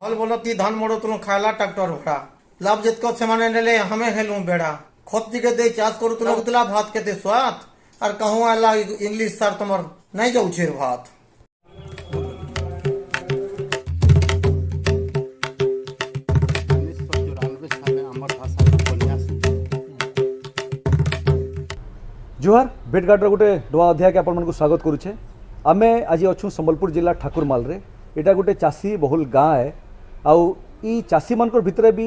हल बोलती धान मोड़ तुम खाला ट्रैक्टर भड़ा लाभ जितको से नेले हमें हेलू बेड़ा खत दिखे दे चाष करू तुम उतला भात के दे स्वाद और कहूँ आला इंग्लिश सर तुमर नहीं जाऊ छे भात। जुहार भेटघाटर गोटे नवा अध्याय के आपण स्वागत करुचे। आमे आज अच्छु संबलपुर जिला ठाकुरमाल रे। एटा गोटे चाषी बहुल गाँ है आउ ई चाषी मान भितर भी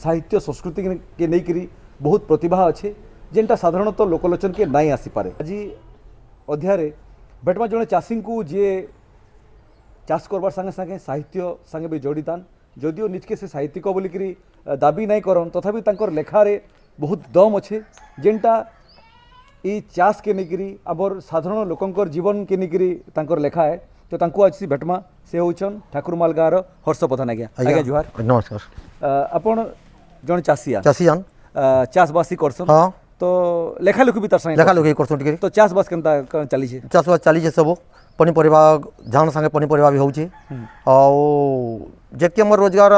साहित्य संस्कृति के नहीं बहुत प्रतिभा अच्छे जेनटा साधारणतः लोकलोचन के नहीं आसी पारे। आज अध्याय भेटमा जड़े चाषी को जी चाष करवार संगे संगे साहित्य संगे भी जड़ीतान जदिओ निजके से साहित्यिक बोलिकी दाबी नहीं करन तथापि तांकर लेखारे बहुत दम अच्छे जेनटा ई चाष के निकरी आमर साधारण लोकंकर जीवन के निकरी तांकर लेखा है। तो तांको आज भेटमा से होचन ठाकुरमाल गाँव हर्ष प्रधान। आज्ञा आज्ञा जुहार नमस्कार। आपण जन चाषिया चाषी जान चाषबासी करसन। हाँ तो लेखा लुखी भी तार संगे लेखा लुखी करसन टिके। तो चाषबास केनता चली छे? चाषबास चली छे सब पनीपरिया धान संगे पनीपरिया भी होची और जेतके हमर रोजगार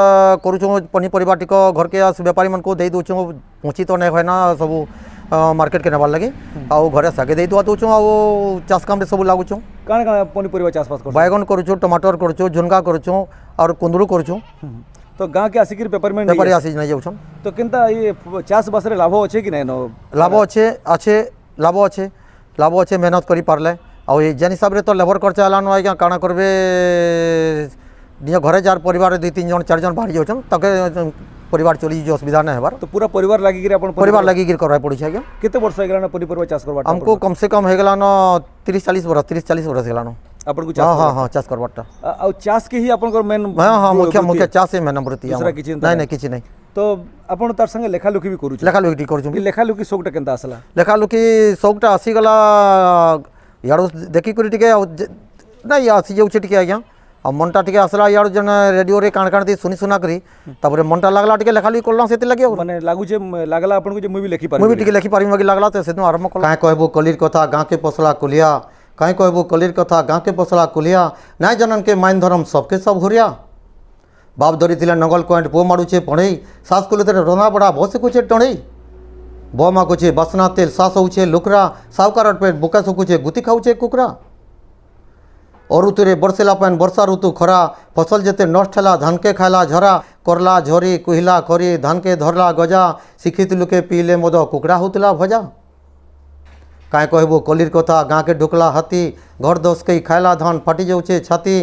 करूछु पनीपरिया टिक घर के व्यापारी मन को दे दोछु पहुँची तो नहीं है ना सब मार्केट के नबार लगे आउ घरे सागे दे दुआ दोछु आउ चाष काम रे सब लागुछु। काण काण पनीपरिया चाषबास कर? बैगन करूछु टमाटर करूछु झुनगा करूछु और कुंदरू करूछु। तो गाँ के आसिक पेपर में पेपर आसी नहीं जाउछन। तो केनता ये चाषबास रे लाभ अच्छे कि नहीं? लाभ अच्छे अच्छे लाभ अच्छे मेहनत करी पारले आउ जेन हिसाब रे तो लेबर खर्चा हलान आज्ञा काଣା करबे निज घरे जार परिवार 2-3 जन 4 जन बाहरी जाउछन तके परिवार चली जो असुविधा नहीं हेबार। तो पूरा परिवार लागी गिर अपन परिवार लागी गिर करवाय पड़ी छै। आज्ञा केते वर्ष हो गेलान पनीपरिया चाष करबा? हमको कम से कम हो गेलान 30-40 वर्ष गेलान अपन को। हां हां चाष करबाटा आ चाष के ही अपन को मेन। हां हां मुख्य चाष से मेन नंबर दूसरा किछि नहीं किछि नहीं। तो अपन तार संगे लेखा लुखी भी करू छ? लेखा लुखी करू छ। लेखा लुखी शौकटा केनता आसला? लेखा लुखी शौकटा आसी गला याडो देखि करी टिके नहीं आसी जाउ छै टिके। आज्ञा आ मनटा टिके आसला यार जन रेडियो रे काण काण दी सुनी सुना करी तापर मनटा लागला टिके लेखा लुखी करला सेति लागि माने लागु जे लागला अपन को जे मुई भी लिखि पारी। मुई भी टिके लिखि पारी मगे लागला तो सेनु आरंभ करला। काहे कहबो कलिर कथा गाँ के पसला कुलिया काहे कहबो कलिर कथा गाँ के पसला कुलिया नाय जनन के माइन धर्म सबके सब घुरिया बाप धरी थिले नंगल कोएंट पो माडू छे पढ़ई सास कुले ते रंधा बड़ा भसे कुछे टणई बोमा कुछे बसना तेल सास होछे लुकरा सावकार पेट बुका सुकुछे गुती खाउछे कुकरा और ऋतुरे बरसेला पान वर्षा ऋतु खरा फसल जेते नष्ट होला धान के खाला झरा करला झरी कुहिला खरी धान के धरला गजा शिक्षित लोके पीले मद कुकड़ा होतला भजा काहे कहबो कलिर कथा गाँ के ढुकला हाथी घर दस कई खाइला धान फाटी जाउछे छाती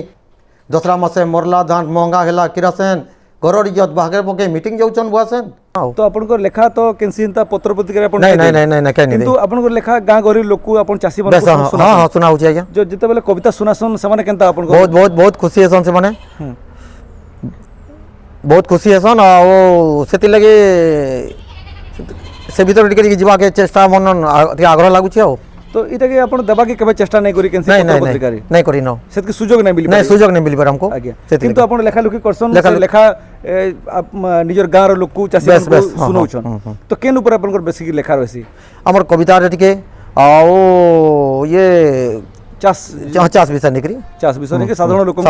दसरा मासे मरला धान महंगा हेला किरासन घर इज्जत भागे पके मीटिंग जाउछन बुआसन। तो अपन को लेखा तो केनसिनता पत्र पत्रिका अपन नहीं नहीं नहीं नहीं कहनी किंतु अपन को लेखा गाँ गरीब लोक को अपन चासी मन को हां हां सुना होछे। आज्ञा जो जते बेले कविता सुनासन से माने केनता अपन को बहुत बहुत बहुत खुशी हेसन से माने बहुत खुशी हेसन आ ओ सेति लगे से भीतर टिके जीवा के चेष्टा मन आग्रह लागु छै। तो इटा के अपन दबा के केबे चेष्टा नहीं करी केनसी पत्र पत्रिका रे नहीं करी न सेत सुयोग नहीं मिली नहीं सुयोग नहीं मिली पर हमको। आज्ञा किंतु अपन लेखा लुखी करसन लेखा निजर गाँ रो लोक को चासी को सुनौछन। तो केन ऊपर अपन को बेसी लेखा रहसी? हमर कविता रे टिके आओ ये चाष विषय निकरी चाष विषय निकरी साधारण लोक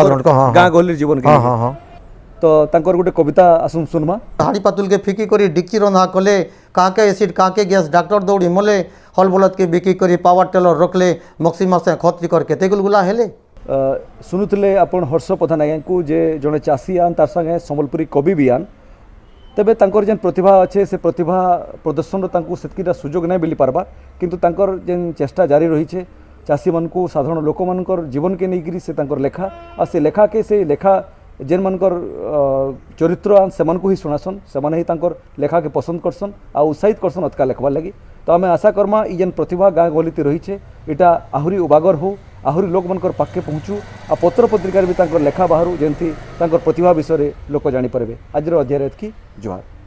गाँ गहलिर जीवन के। हां हां तो तांकर गुटे कविता आसुन सुनमा। हाड़ी पातुल के फिकी करी डिक्ची रंधा कले काके एसिड काके गैस डॉक्टर दौड़ी मले हल बलद के बिकी करी पावर टेलर रखले मक्सी मासे खतरी कर केते गुलगुला हेले। सुनुतले आपण हर्ष प्रधान आज्ञा को जे जने चासी आन तार संगे संबलपुरी कवि भी आन तेबे तांकर जेन प्रतिभा अच्छे से प्रतिभा प्रदर्शन तांको सेतकीटा सुयोग नहीं मिली पारबा किंतु तांकर जेन चेष्टा जारी रही छे चासी मन को साधारण लोक मानकर जीवन के नहीं से तांकर लेखा आ से लेखा के से लेखा जेन मानकर चरित्र से मन को ही सुनासन से माने ही तांकर लेखा के पसंद करसन आ उत्साहित करसन अतका लेखबार लगी। तो आम आशा करमा ई जेन प्रतिभा गाँ गहलिते रही है इटा आहुरी उबागर हो आहुरी लोक मानकर पाखे पहुँचू आ पत्र पत्रिकार भी तांकर लेखा बाहर जेमती तांकर प्रतिभा विषय लोक जानी पारे। आज अध्याय एतकी जुहार।